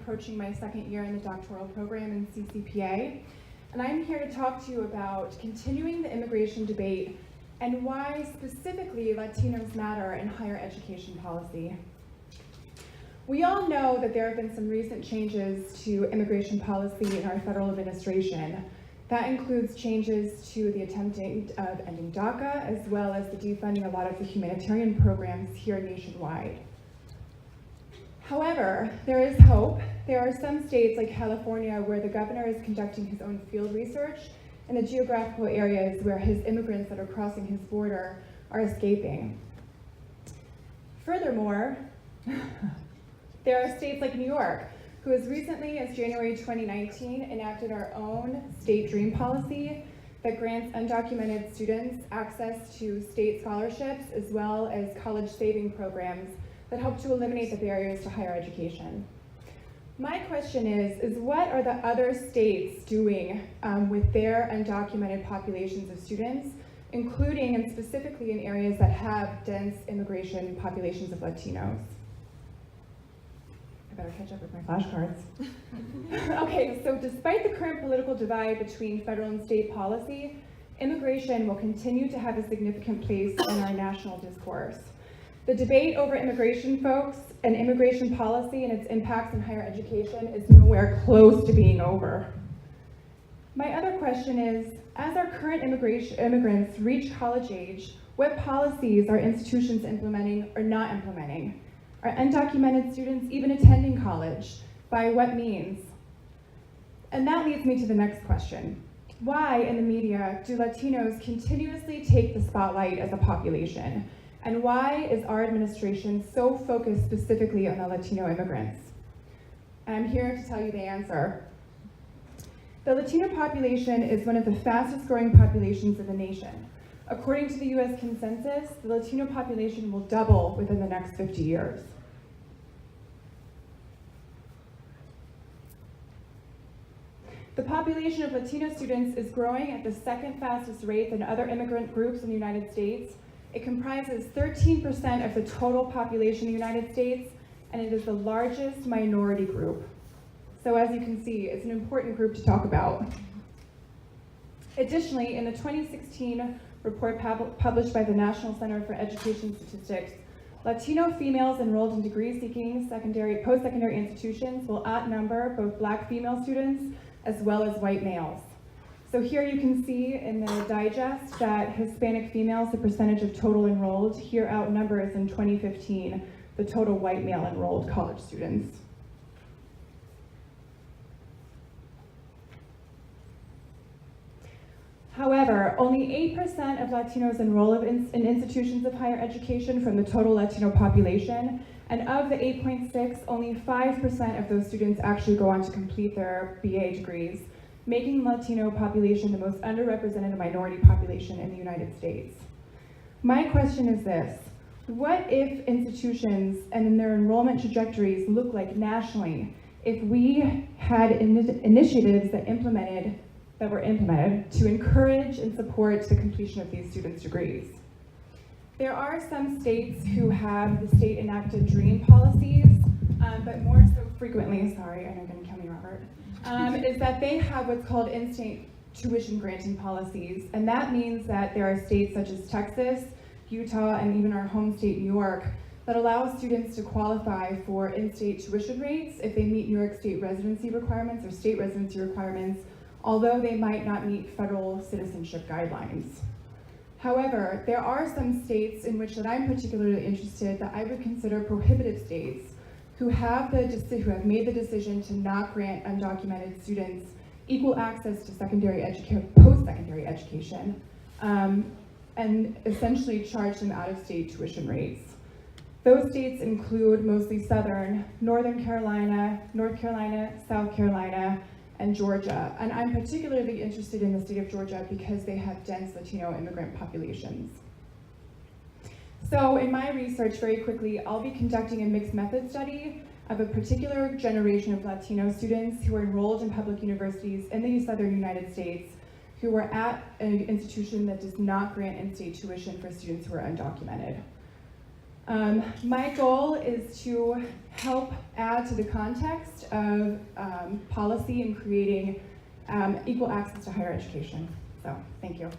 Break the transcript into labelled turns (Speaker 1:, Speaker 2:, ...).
Speaker 1: approaching my second year in the doctoral program in CCPA, and I'm here to talk to you about continuing the immigration debate and why specifically Latinos matter in higher education policy. We all know that there have been some recent changes to immigration policy in our federal administration. That includes changes to the attempting of ending DACA, as well as the defunding a lot of the humanitarian programs here nationwide. However, there is hope. There are some states like California where the governor is conducting his own field research in the geographical areas where his immigrants that are crossing his border are escaping. Furthermore, there are states like New York, who as recently as January 2019 enacted our own state dream policy that grants undocumented students access to state scholarships as well as college saving programs that help to eliminate the barriers to higher education. My question is what are the other states doing with their undocumented populations of students, including and specifically in areas that have dense immigration populations of Latinos? I better catch up with my flashcards. Okay, so despite the current political divide between federal and state policy, immigration will continue to have a significant place in our national discourse. The debate over immigration, folks, and immigration policy and its impacts on higher education is nowhere close to being over. My other question is, as our current immigrants reach college age, what policies are institutions implementing or not implementing? Are undocumented students even attending college? By what means? And that leads me to the next question. Why, in the media, do Latinos continuously take the spotlight as a population? And why is our administration so focused specifically on the Latino immigrants? And I'm here to tell you the answer. The Latino population is one of the fastest growing populations in the nation. According to the US Consensus, the Latino population will double within the next 50 years. The population of Latino students is growing at the second fastest rate than other immigrant groups in the United States. It comprises 13% of the total population in the United States, and it is the largest minority group. So as you can see, it's an important group to talk about. Additionally, in the 2016 report published by the National Center for Education Statistics, Latino females enrolled in degree-seeking post-secondary institutions will outnumber both Black female students as well as white males. So here you can see in the digest that Hispanic females, the percentage of total enrolled, here outnumbers in 2015 the total white male enrolled college students. However, only 8% of Latinos enroll in institutions of higher education from the total Latino population, and of the 8.6, only 5% of those students actually go on to complete their BA degrees, making the Latino population the most underrepresented minority population in the United States. My question is this: what if institutions and their enrollment trajectories look like nationally if we had initiatives that were implemented to encourage and support the completion of these students' degrees? There are some states who have the state enacted DREAM policies, but more so frequently, sorry, I know you're gonna kill me, Robert, is that they have what's called in-state tuition granting policies. And that means that there are states such as Texas, Utah, and even our home state, New York, that allow students to qualify for in-state tuition rates if they meet New York State residency requirements or state residency requirements, although they might not meet federal citizenship guidelines. However, there are some states in which that I'm particularly interested that I would consider prohibitive states who have made the decision to not grant undocumented students equal access to post-secondary education, and essentially charge them out-of-state tuition rates. Those states include mostly Northern Carolina, North Carolina, South Carolina, and Georgia. And I'm particularly interested in the state of Georgia because they have dense Latino immigrant populations. So in my research, very quickly, I'll be conducting a mixed method study of a particular generation of Latino students who are enrolled in public universities in the southern United States who are at an institution that does not grant in-state tuition for students who are undocumented. My goal is to help add to the context of policy in creating equal access to higher education. So, thank you.